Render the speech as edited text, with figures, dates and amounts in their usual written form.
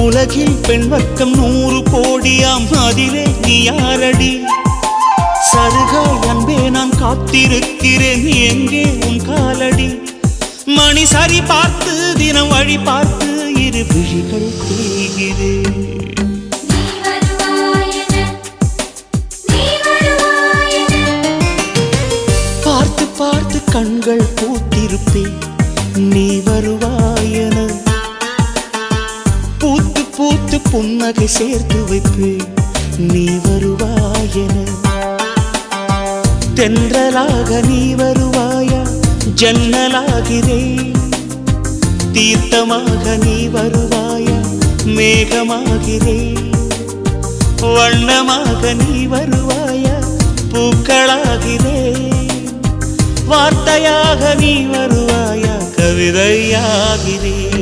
உலகில் பெண் வர்க்கம் 100 கோடியாம், அதிலே நீ யாரடி? சருகாய் அன்பே நான் காத்திருக்கிறேன், எங்கே உன் காலடி? மணி சரி பார்த்து தினம் வழி பார்த்து இரு விழிகள் தேய்கிறேன். பார்த்து பார்த்து கண்கள் பூத்திருப்பேன், நீ வருவாயன. பூத்து பூத்து புன்னகை சேர்த்து வைப்பேன், நீ வருவாயன. தென்றலாக நீ வருவாயா? ஜன்னலாகிறேன். தீர்த்தமாக நீ வருவாயா? மேகமாகிறேன். வண்ணமாக நீ வருவாயா? பூக்களாகிறேன். வார்த்தையாக நீ வருவாயா? கவிதையாகிறேன்.